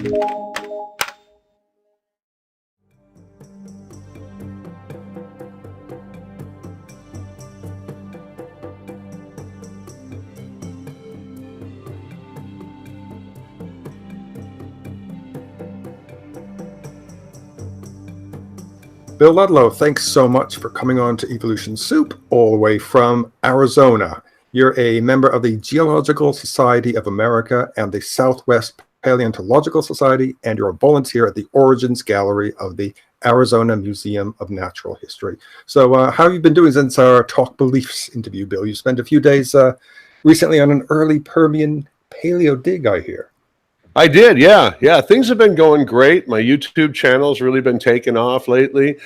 Bill Ludlow, thanks so much for coming on to Evolution Soup all the way from Arizona. You're a member of the Geological Society of America and the Southwest Paleontological Society, and you're a volunteer at the Origins Gallery of the Arizona Museum of Natural History. So how have you been doing since our Talk Beliefs interview, Bill? You spent a few days recently on an early Permian paleo dig, I hear. I did, yeah. Things have been going great. My YouTube channel's really been taking off lately.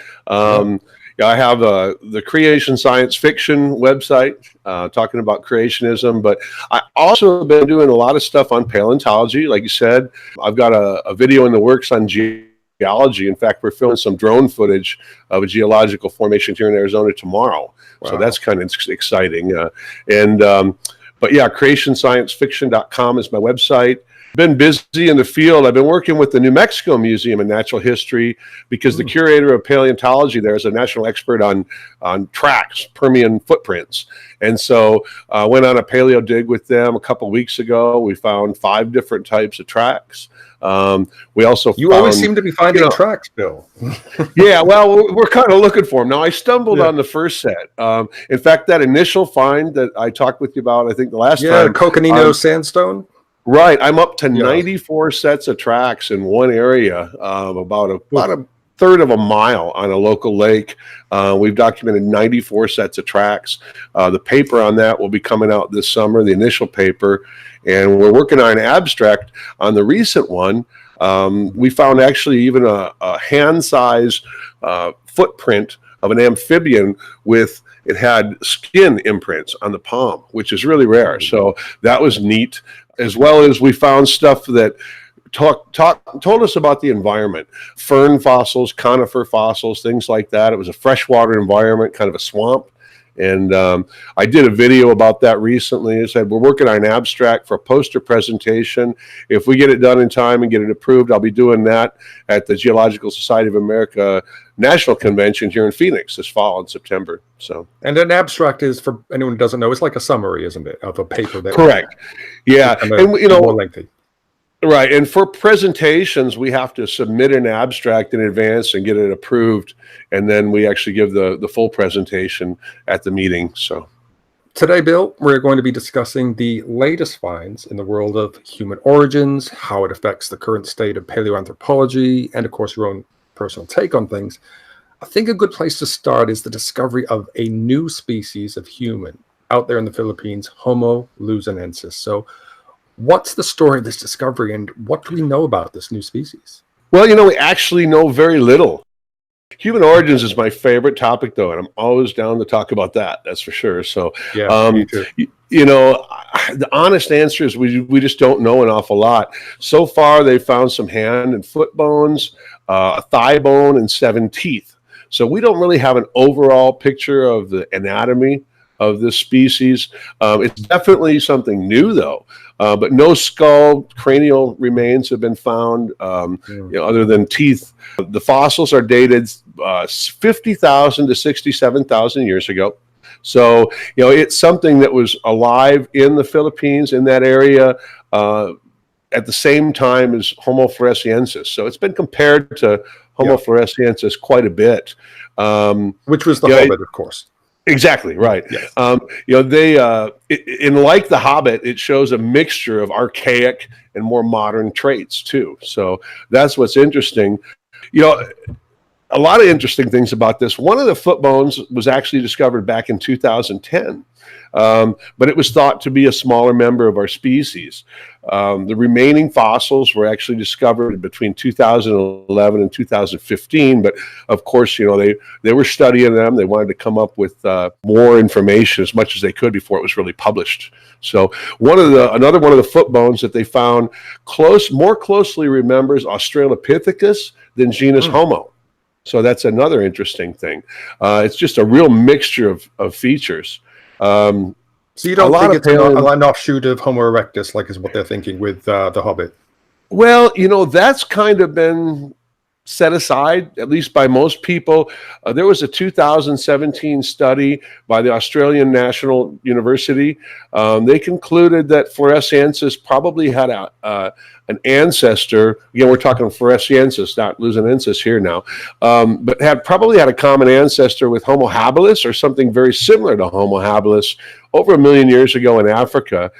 I have the Creation Science Fiction website talking about creationism, but I also have been doing a lot of stuff on paleontology. Like you said, I've got a video in the works on geology. In fact, we're filming some drone footage of a geological formation here in Arizona tomorrow. Wow. So that's kind of exciting. But yeah, creationsciencefiction.com is my website. Been busy in the field. I've been working with the New Mexico Museum of Natural History because the curator of paleontology there is a national expert on tracks, Permian footprints. And so I went on a paleo dig with them a couple weeks ago. We found 5 different types of tracks. We also always seem to be finding tracks, Bill. Yeah, well, we're kind of looking for them. Now, I stumbled on the first set. In fact, that initial find that I talked with you about, I think the last time. Yeah, Coconino sandstone. Right, I'm up to 94 sets of tracks in one area, about a third of a mile on a local lake. We've documented 94 sets of tracks. The paper on that will be coming out this summer, the initial paper, and we're working on an abstract on the recent one. We found actually even a hand-size footprint of an amphibian it had skin imprints on the palm, which is really rare. So that was neat. As well as we found stuff that told us about the environment, fern fossils, conifer fossils, things like that. It was a freshwater environment, kind of a swamp. And I did a video about that recently. I said, we're working on an abstract for a poster presentation. If we get it done in time and get it approved, I'll be doing that at the Geological Society of America National Convention here in Phoenix this fall in September. And an abstract is, for anyone who doesn't know, it's like a summary, isn't it, of a paper? Correct. Yeah. And more lengthy. Right. And for presentations, we have to submit an abstract in advance and get it approved. And then we actually give the full presentation at the meeting. So today, Bill, we're going to be discussing the latest finds in the world of human origins, how it affects the current state of paleoanthropology, and of course, your own personal take on things. I think a good place to start is the discovery of a new species of human out there in the Philippines, Homo luzonensis. So what's the story of this discovery, and what do we know about this new species? Well, we actually know very little. Human origins is my favorite topic, though, and I'm always down to talk about that. That's for sure. So, me too. The honest answer is we just don't know an awful lot. So far, they found some hand and foot bones, a thigh bone, and 7 teeth. So we don't really have an overall picture of the anatomy of this species. It's definitely something new, though. But no skull, cranial remains have been found, other than teeth. The fossils are dated 50,000 to 67,000 years ago. So, it's something that was alive in the Philippines, in that area, at the same time as Homo floresiensis. So it's been compared to Homo floresiensis quite a bit. Which was the Hobbit, of course. Exactly right. Yes. In like the Hobbit, it shows a mixture of archaic and more modern traits too. So that's what's interesting. A lot of interesting things about this. One of the foot bones was actually discovered back in 2010, but it was thought to be a smaller member of our species. The remaining fossils were actually discovered between 2011 and 2015, but of course, they were studying them. They wanted to come up with more information as much as they could before it was really published. So another one of the foot bones that they found more closely remembers Australopithecus than genus Homo. So that's another interesting thing. It's just a real mixture of features. So you don't think it's an offshoot of Homo erectus, like is what they're thinking with the Hobbit? Well, that's kind of been set aside, at least by most people. There was a 2017 study by the Australian National University. They concluded that Floresiensis probably had an ancestor. Again, we're talking Floresiensis, not luzonensis here now, but probably had a common ancestor with Homo habilis or something very similar to Homo habilis over 1 million years ago in Africa.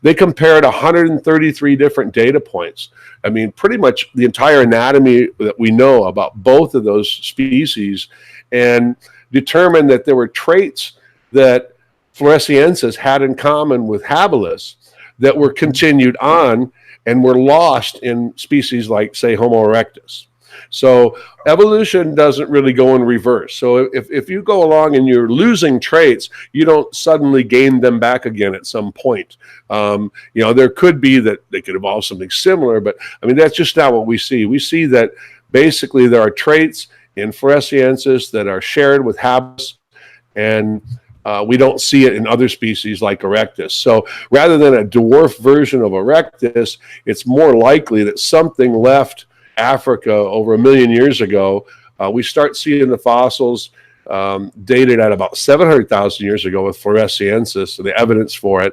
They compared 133 different data points. I mean, pretty much the entire anatomy that we know about both of those species, and determined that there were traits that Floresiensis had in common with habilis that were continued on and were lost in species like, say, Homo erectus. So evolution doesn't really go in reverse. So if you go along and you're losing traits, you don't suddenly gain them back again at some point. There could be that they could evolve something similar, but I mean, that's just not what we see. We see that basically there are traits in Floresiensis that are shared with habilis, and we don't see it in other species like erectus. So rather than a dwarf version of erectus, it's more likely that something left Africa over 1 million years ago. We start seeing the fossils dated at about 700,000 years ago with Floresiensis, so the evidence for it,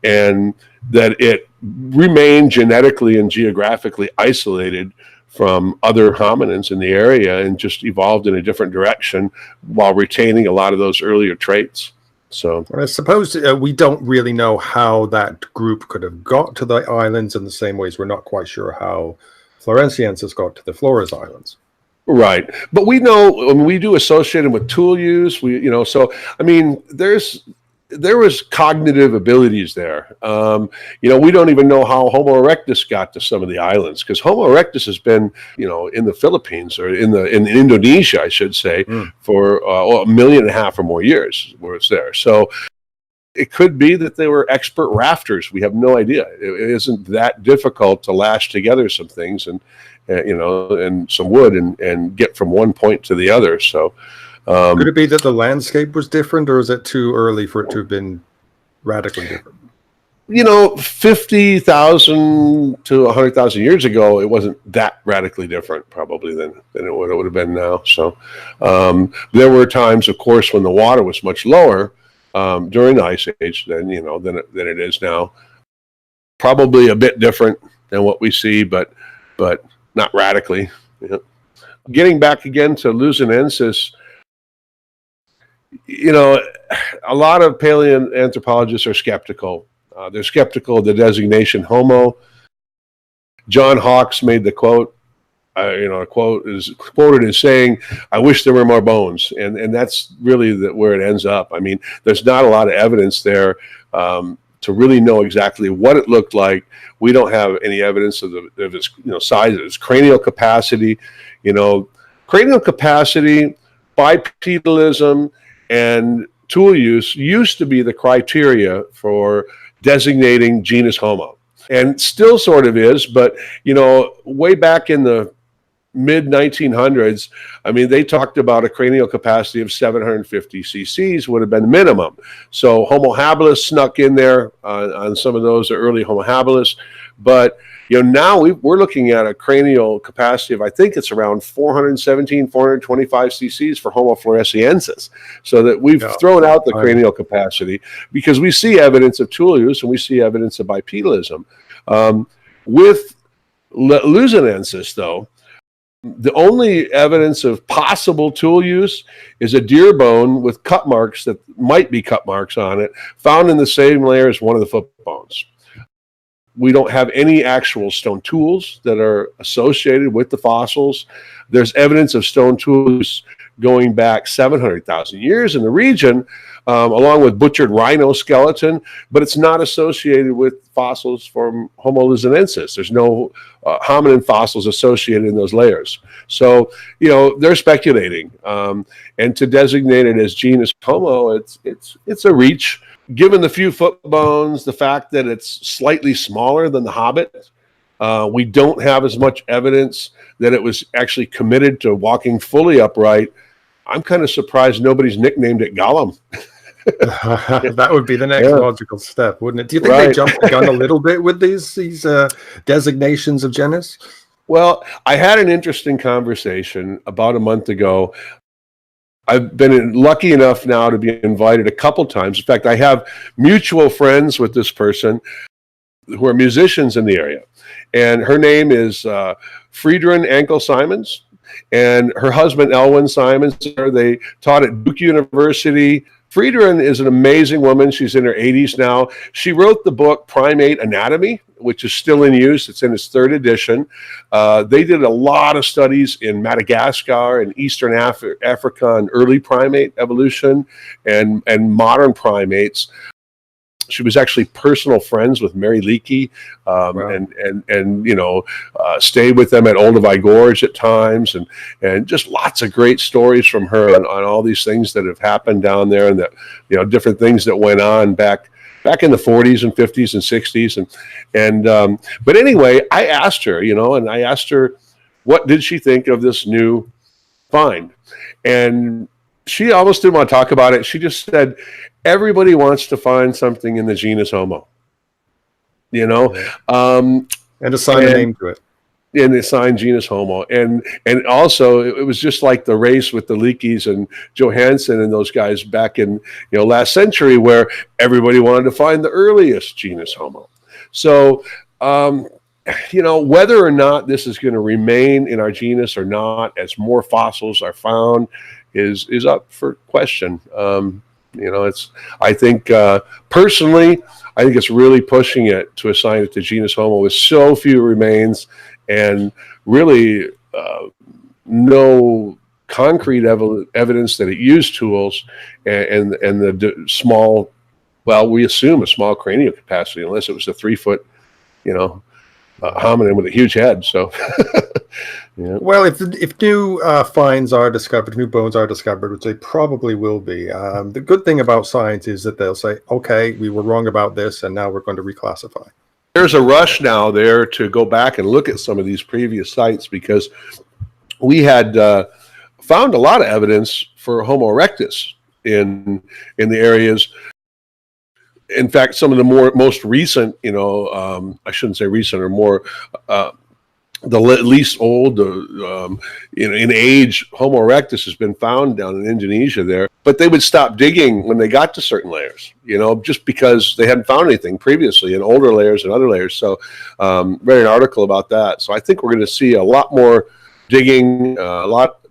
and that it remained genetically and geographically isolated from other hominins in the area and just evolved in a different direction while retaining a lot of those earlier traits. So I suppose we don't really know how that group could have got to the islands in the same ways we're not quite sure how Floresiensis got to the Flores Islands. Right. But we know, we do associate them with tool use. So, I mean, there was cognitive abilities there. We don't even know how Homo erectus got to some of the islands, because Homo erectus has been, in the Philippines, or in Indonesia, I should say, for 1.5 million or more years where it's there. So it could be that they were expert rafters. We have no idea. It isn't that difficult to lash together some things and some wood and get from one point to the other. So could it be that the landscape was different, or is it too early for it to have been radically different? 50,000 to 100,000 years ago, it wasn't that radically different probably than it would have been now. So there were times, of course, when the water was much lower during the Ice Age than it is now. Probably a bit different than what we see, but not radically. Getting back again to luzonensis, a lot of paleoanthropologists are skeptical. They're skeptical of the designation Homo. John Hawkes made the quote. A quote is quoted as saying, "I wish there were more bones," and that's really where it ends up. I mean, there's not a lot of evidence there to really know exactly what it looked like. We don't have any evidence of its size, of its cranial capacity. Cranial capacity, bipedalism, and tool use used to be the criteria for designating genus Homo, and still sort of is. But way back in the mid-1900s, I mean, they talked about a cranial capacity of 750 cc's would have been the minimum. So Homo habilis snuck in there on some of those early Homo habilis. But now we're looking at a cranial capacity of, I think it's around 417, 425 cc's for Homo floresiensis. So that we've thrown out the cranial capacity because we see evidence of tool use and we see evidence of bipedalism. With luzonensis, though, the only evidence of possible tool use is a deer bone with cut marks that might be cut marks on it, found in the same layer as one of the foot bones. We don't have any actual stone tools that are associated with the fossils. There's evidence of stone tools going back 700,000 years in the region, along with butchered rhino skeleton, but it's not associated with fossils from Homo luzonensis. There's no hominin fossils associated in those layers. So, they're speculating. And to designate it as genus Homo, it's a reach. Given the few foot bones, the fact that it's slightly smaller than the hobbit, we don't have as much evidence that it was actually committed to walking fully upright. I'm kind of surprised nobody's nicknamed it Gollum. That would be the next Yeah. logical step, wouldn't it? Do you think they Right. jumped the gun a little bit with these designations of genus? Well, I had an interesting conversation about a month ago. I've been lucky enough now to be invited a couple times. In fact, I have mutual friends with this person who are musicians in the area. And her name is Friedrich Ankel Simons, and her husband, Elwyn Simons. They taught at Duke University. Friedrich is an amazing woman. She's in her 80s now. She wrote the book Primate Anatomy, which is still in use. It's in its third edition. They did a lot of studies in Madagascar and Eastern Africa and early primate evolution and modern primates. She was actually personal friends with Mary Leakey, Wow. and stayed with them at Olduvai Gorge at times, and just lots of great stories from her on all these things that have happened down there, and that different things that went on back in the 40s and 50s and 60s, but anyway, I asked her, and I asked her what did she think of this new find, and she almost didn't want to talk about it. She just said, everybody wants to find something in the genus Homo, and assign a name to it. And assign genus Homo. And also it was just like the race with the Leakeys and Johansson and those guys back in last century, where everybody wanted to find the earliest genus Homo. So whether or not this is going to remain in our genus or not, as more fossils are found, is up for question. I think personally, I think it's really pushing it to assign it to genus Homo with so few remains and really no concrete evidence that it used tools and the small, we assume a small cranial capacity, unless it was a 3-foot, hominid with a huge head. So, yeah. Well, if new finds are discovered, new bones are discovered, which they probably will be, the good thing about science is that they'll say, okay, we were wrong about this, and now we're going to reclassify. There's a rush now there to go back and look at some of these previous sites, because we had found a lot of evidence for Homo erectus in the areas. In fact, some of the most recent, I shouldn't say recent, or more the least old in age, Homo erectus has been found down in Indonesia there. But they would stop digging when they got to certain layers, just because they hadn't found anything previously in older layers and other layers. So read an article about that. So I think we're going to see a lot more digging,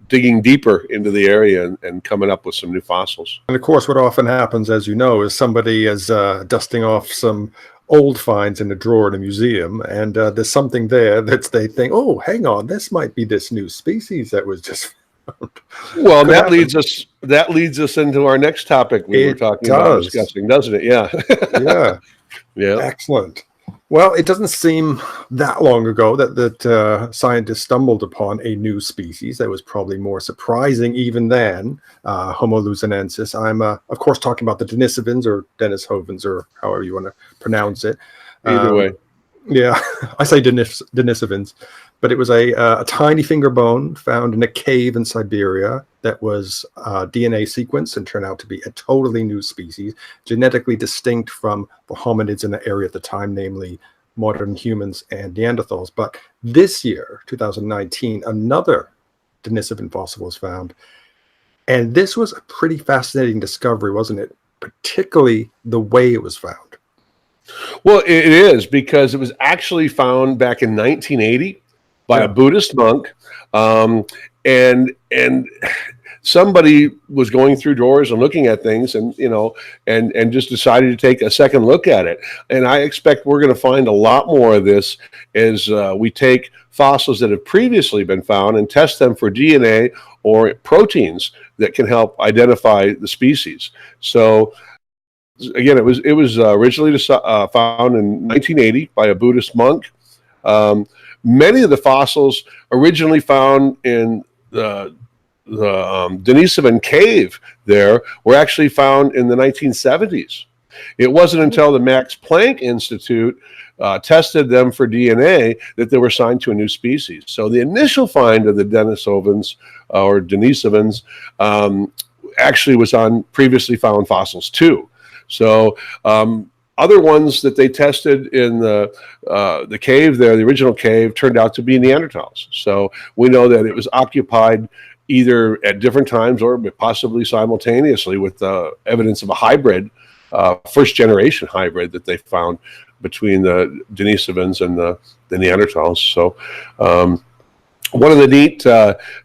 digging deeper into the area and coming up with some new fossils. And of course, what often happens, as you know, is somebody is dusting off some old finds in a drawer in a museum, and there's something there that they think, oh, hang on, this might be this new species that was just found. Well, that leads us into our next topic we were talking about discussing, doesn't it? Yeah. Yeah. Yeah. Excellent. Well, it doesn't seem that long ago that scientists stumbled upon a new species that was probably more surprising even than Homo luzonensis. I'm, of course, talking about the Denisovans or Denisovans, or however you want to pronounce it. Either way. Yeah, I say Denisovans. But it was a tiny finger bone found in a cave in Siberia that was DNA sequenced and turned out to be a totally new species, genetically distinct from the hominids in the area at the time, namely modern humans and Neanderthals. But this year, 2019, another Denisovan fossil was found. And this was a pretty fascinating discovery, wasn't it? Particularly the way it was found. Well, it is, because it was actually found back in 1980. By a Buddhist monk, and somebody was going through drawers and looking at things, and and just decided to take a second look at it. And I expect we're going to find a lot more of this as we take fossils that have previously been found and test them for DNA or proteins that can help identify the species. So again, it was originally found in 1980 by a Buddhist monk. Many of the fossils originally found in the Denisovan cave there were actually found in the 1970s. It wasn't until the Max Planck Institute tested them for DNA that they were assigned to a new species. So the initial find of the Denisovans or Denisovans actually was on previously found fossils too. So other ones that they tested in the cave there, the original cave, turned out to be Neanderthals. So we know that it was occupied either at different times or possibly simultaneously with evidence of a hybrid, first generation hybrid that they found between the Denisovans and the Neanderthals. So one of the neat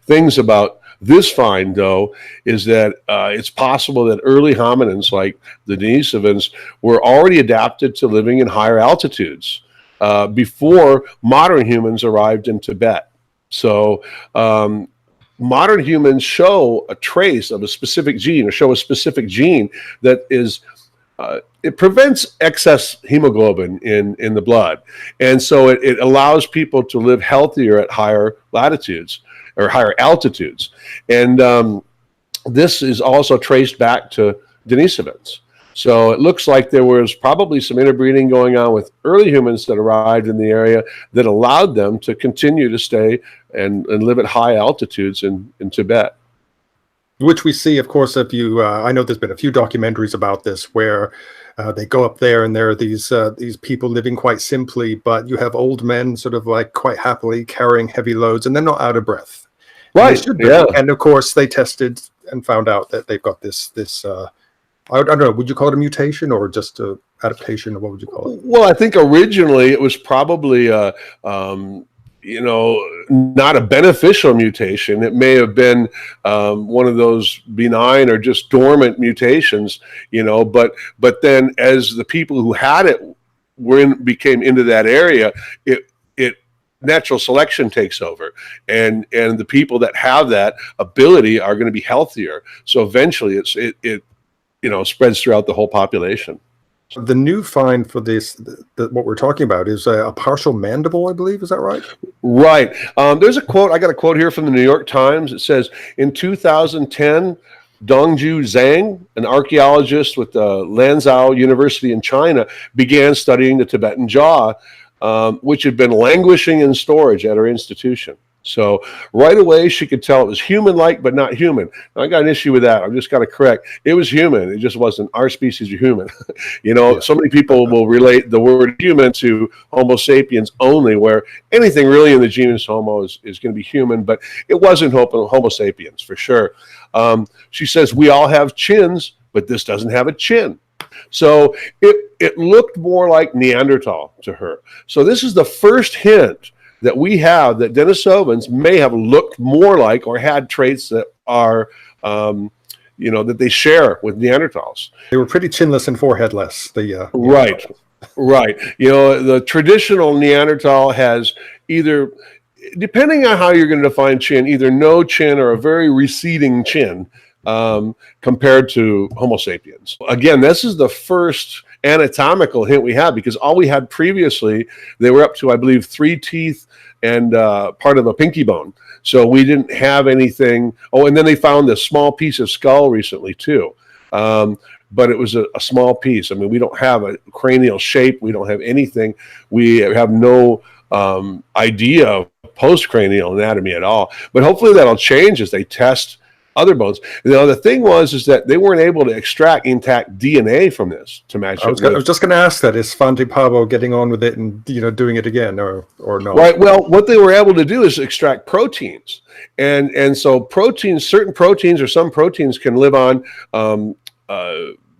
things about this find, though, is that it's possible that early hominins like the Denisovans were already adapted to living in higher altitudes before modern humans arrived in Tibet. So modern humans show a trace of a specific gene, or show a specific gene that is it prevents excess hemoglobin in the blood. And so it allows people to live healthier at higher latitudes or higher altitudes. And this is also traced back to Denisovans. So it looks like there was probably some interbreeding going on with early humans that arrived in the area that allowed them to continue to stay and live at high altitudes in Tibet. Which we see, of course, if you, I know there's been a few documentaries about this where they go up there and there are these people living quite simply, but you have old men sort of like quite happily carrying heavy loads and they're not out of breath. Right. Yeah. And of course, they tested and found out that they've got this I don't know, would you call it a mutation or just a adaptation, or what would you call it? Well, I think originally it was probably not a beneficial mutation. It may have been one of those benign or just dormant mutations, but then as the people who had it became into that area, it natural selection takes over, and the people that have that ability are going to be healthier. So eventually it spreads throughout the whole population. The new find for this, what we're talking about, is a partial mandible, I believe. Is that right? Right. There's a quote. I got a quote here from the New York Times. It says, in 2010, Dongju Zhang, an archaeologist with Lanzhou University in China, began studying the Tibetan jaw, which had been languishing in storage at her institution. So right away, she could tell it was human-like, but not human. Now, I got an issue with that. I've just got to correct. It was human. It just wasn't our species of human. So many people will relate the word human to Homo sapiens only, where anything really in the genus Homo is going to be human, but it wasn't Homo sapiens for sure. She says, we all have chins, but this doesn't have a chin. So it looked more like Neanderthal to her. So this is the first hint that we have that Denisovans may have looked more like or had traits that are, that they share with Neanderthals. They were pretty chinless and foreheadless. Right. The traditional Neanderthal has either, depending on how you're going to define chin, either no chin or a very receding chin compared to Homo sapiens. Again, this is the first anatomical hint we have, because all we had previously, they were up to, I believe, 3 teeth and part of a pinky bone. So we didn't have anything. Oh, and then they found this small piece of skull recently too. But it was a small piece. I mean, we don't have a cranial shape. We don't have anything. We have no idea of postcranial anatomy at all. But hopefully that'll change as they test other bones. The thing was that they weren't able to extract intact DNA from this to match. I was just going to ask that. Is Fanti Pabo getting on with it and doing it again, or no? Right. Well, what they were able to do is extract proteins, and so proteins, certain proteins or some proteins can live on.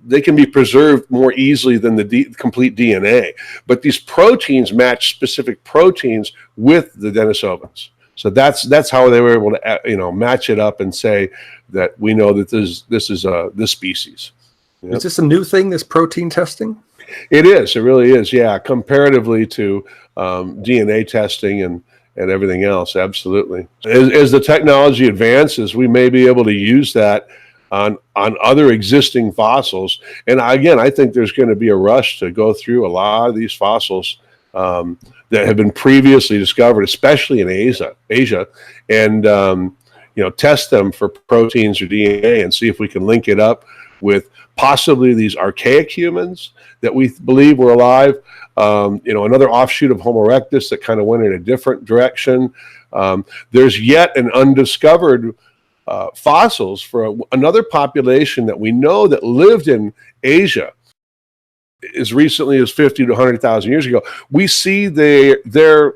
They can be preserved more easily than the complete DNA, but these proteins match specific proteins with the Denisovans. So that's how they were able to match it up and say that we know that this is this species. Yep. Is this a new thing, this protein testing? It is. It really is. Yeah, comparatively to DNA testing and everything else, absolutely. As the technology advances, we may be able to use that on other existing fossils. And again, I think there's going to be a rush to go through a lot of these fossils that have been previously discovered, especially in Asia, and test them for proteins or DNA and see if we can link it up with possibly these archaic humans that we believe were alive. Another offshoot of Homo erectus that kind of went in a different direction. There's yet an undiscovered fossils for another population that we know that lived in Asia as recently as 50 to 100,000 years ago. We see their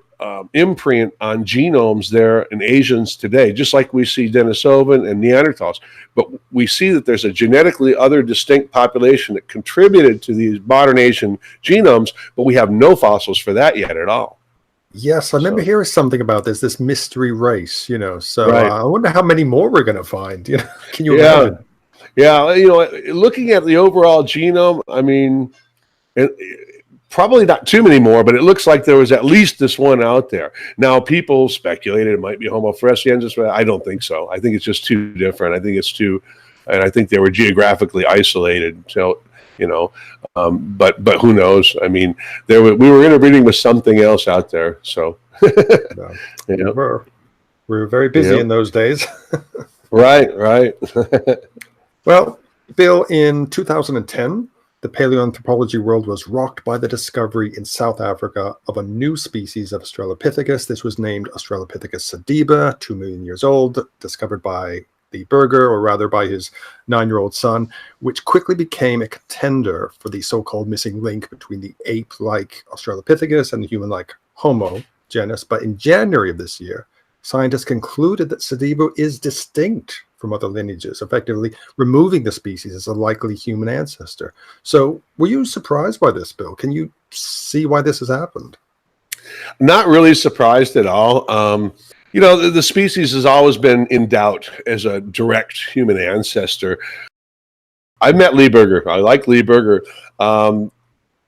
imprint on genomes there in Asians today, just like we see Denisovan and Neanderthals. But we see that there's a genetically other distinct population that contributed to these modern Asian genomes, but we have no fossils for that yet at all. Yes, I remember hearing something about this mystery race, so Right. I wonder how many more we're going to find, Can you imagine? Yeah, looking at the overall genome, I mean, probably not too many more, but it looks like there was at least this one out there. Now, people speculated it might be Homo floresiensis, but I don't think so. I think it's just too different. I think it's too, and I think they were geographically isolated. So, but who knows? I mean, we were interbreeding with something else out there. So, We were very busy in those days. Right. Well, Bill, in 2010, the paleoanthropology world was rocked by the discovery in South Africa of a new species of Australopithecus. This was named Australopithecus sediba, 2 million years old, discovered by the Burger, or rather by his 9-year-old son, which quickly became a contender for the so-called missing link between the ape-like Australopithecus and the human-like Homo genus. But in January of this year, scientists concluded that sediba is distinct from other lineages, effectively removing the species as a likely human ancestor. So were you surprised by this, Bill? Can you see why this has happened? Not really surprised at all. The species has always been in doubt as a direct human ancestor. I met Lee Burger. I like Lee Burger.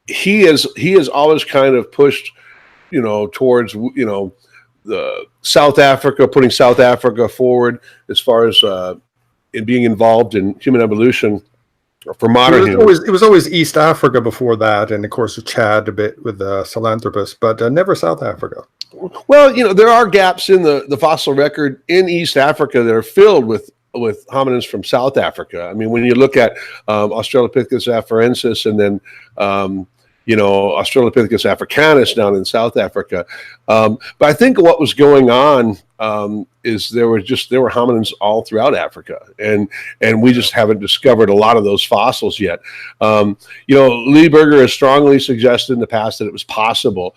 He has always kind of pushed, towards, the South Africa, putting South Africa forward as far as it being involved in human evolution for modern humans. It was always East Africa before that, and of course Chad a bit with Sahelanthropus, but never South Africa. Well, there are gaps in the fossil record in East Africa that are filled with hominins from South Africa. I mean, when you look at Australopithecus afarensis and then Australopithecus africanus down in South Africa. But I think what was going on is there were hominins all throughout Africa, and we just haven't discovered a lot of those fossils yet. Lee Burger has strongly suggested in the past that it was possible.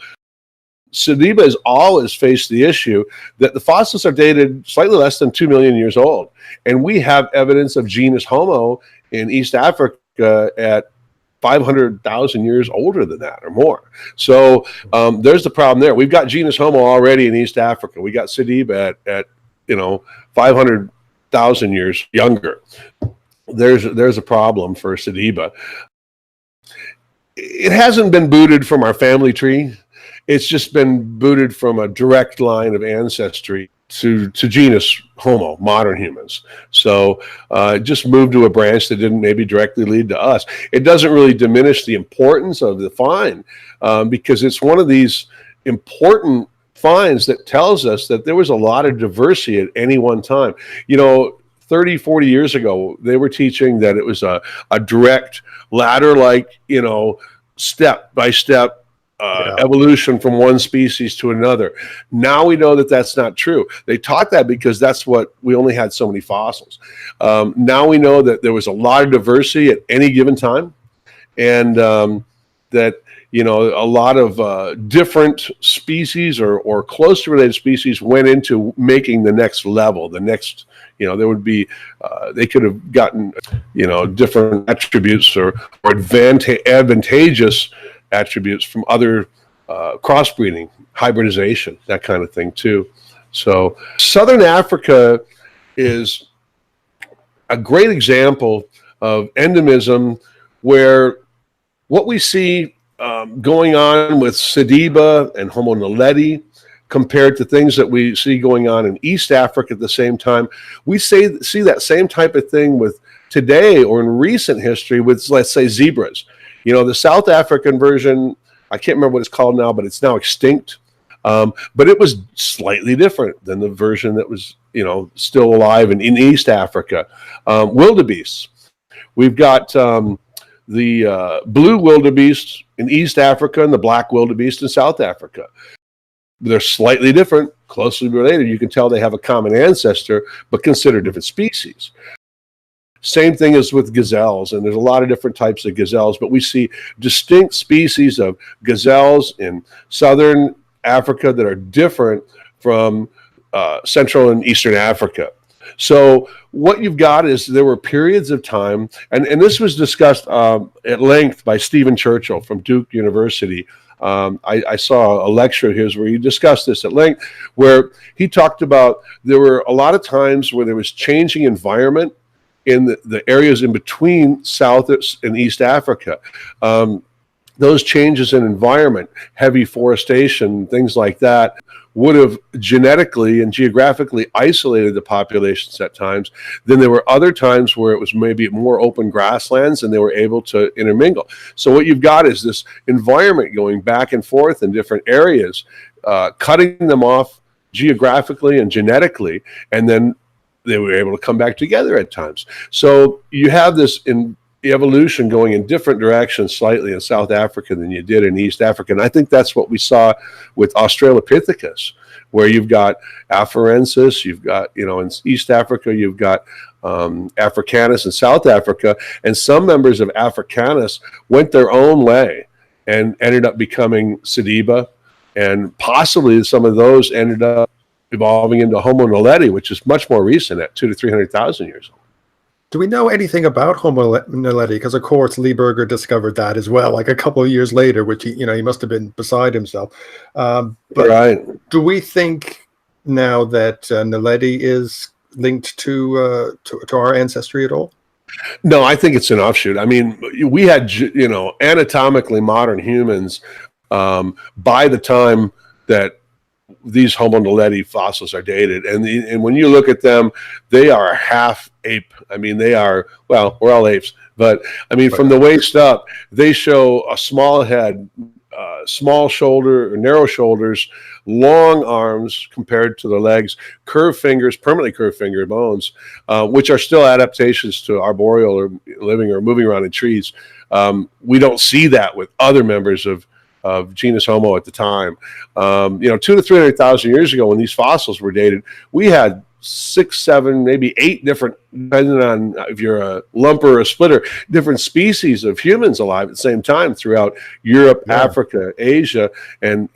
Sediba has always faced the issue that the fossils are dated slightly less than 2 million years old, and we have evidence of genus Homo in East Africa at 500,000 years older than that or more. So there's the problem there. We've got genus Homo already in East Africa. We got sediba at 500,000 years younger. There's a problem for sediba. It hasn't been booted from our family tree. It's just been booted from a direct line of ancestry to genus Homo, modern humans. So it just moved to a branch that didn't maybe directly lead to us. It doesn't really diminish the importance of the find because it's one of these important finds that tells us that there was a lot of diversity at any one time. 30, 40 years ago, they were teaching that it was a direct ladder-like, step-by-step evolution from one species to another. Now we know that that's not true. They taught that because that's what we only had so many fossils. Now we know that there was a lot of diversity at any given time, and that a lot of different species or closely related species went into making the next level. The next, there would be they could have gotten different attributes or advantageous attributes from other crossbreeding, hybridization, that kind of thing too. So Southern Africa is a great example of endemism, where what we see going on with sediba and Homo naledi compared to things that we see going on in East Africa at the same time, we see that same type of thing with today or in recent history with, let's say, zebras. The South African version, I can't remember what it's called now, but it's now extinct. But it was slightly different than the version that was, still alive in East Africa. Wildebeests. We've got the blue wildebeest in East Africa and the black wildebeest in South Africa. They're slightly different, closely related. You can tell they have a common ancestor, but consider different species. Same thing as with gazelles, and there's a lot of different types of gazelles, but we see distinct species of gazelles in southern Africa that are different from Central and Eastern Africa. So what you've got is there were periods of time, and this was discussed at length by Stephen Churchill from Duke University. I saw a lecture of his where he discussed this at length, where he talked about there were a lot of times where there was changing environment in the areas in between South and East Africa. Those changes in environment, heavy forestation, things like that, would have genetically and geographically isolated the populations at times. Then there were other times where it was maybe more open grasslands and they were able to intermingle. So what you've got is this environment going back and forth in different areas, cutting them off geographically and genetically, and then they were able to come back together at times. So you have this in evolution going in different directions slightly in South Africa than you did in East Africa. And I think that's what we saw with Australopithecus, where you've got Afarensis, you've got, in East Africa, you've got Africanus in South Africa, and some members of Africanus went their own way and ended up becoming sediba, and possibly some of those ended up evolving into Homo naledi, which is much more recent at 200,000 to 300,000 years old. Do we know anything about Homo naledi? Because of course Lieberger discovered that as well, like a couple of years later, which he must have been beside himself. But right. Do we think now that naledi is linked to our ancestry at all? No, I think it's an offshoot. I mean, we had anatomically modern humans by the time that these Homo naledi fossils are dated, and when you look at them, they are half ape. I mean, they are, well, we're all apes, but I mean, from the waist up, they show a small head, small shoulder, narrow shoulders, long arms compared to the legs, curved fingers, permanently curved finger bones, which are still adaptations to arboreal or living or moving around in trees. We don't see that with other members of genus Homo at the time. 200,000 to 300,000 years ago, when these fossils were dated, we had 6, 7, maybe 8 different, depending on if you're a lumper or a splitter, different species of humans alive at the same time throughout Europe, Africa, Asia, and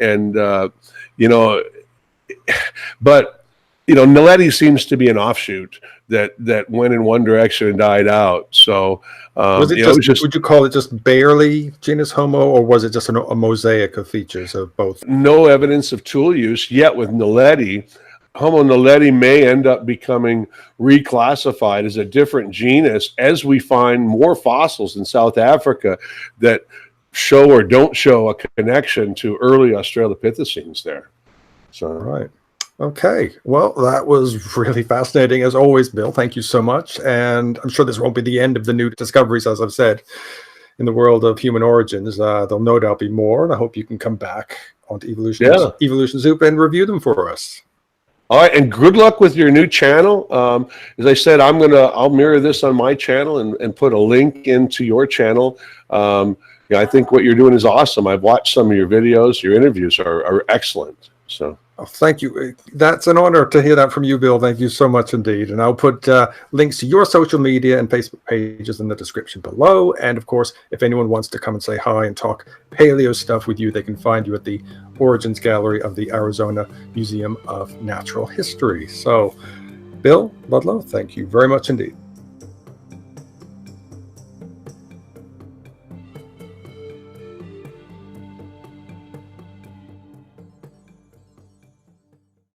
but naledi seems to be an offshoot that went in one direction and died out. So was it just, would you call it just barely genus Homo, or was it just a mosaic of features of both? No evidence of tool use yet with naledi. Homo naledi may end up becoming reclassified as a different genus as we find more fossils in South Africa that show or don't show a connection to early Australopithecines there. So, right. Okay. Well, that was really fascinating as always, Bill. Thank you so much. And I'm sure this won't be the end of the new discoveries, as I've said, in the world of human origins. There'll no doubt be more, and I hope you can come back onto Evolution Soup and review them for us. All right, and good luck with your new channel. As I said, I'll mirror this on my channel and put a link into your channel. I think what you're doing is awesome. I've watched some of your videos. Your interviews are excellent. So. Oh, thank you. That's an honor to hear that from you, Bill. Thank you so much indeed. And I'll put links to your social media and Facebook pages in the description below. And of course, if anyone wants to come and say hi and talk paleo stuff with you, they can find you at the Origins Gallery of the Arizona Museum of Natural History. So, Bill Ludlow, thank you very much indeed.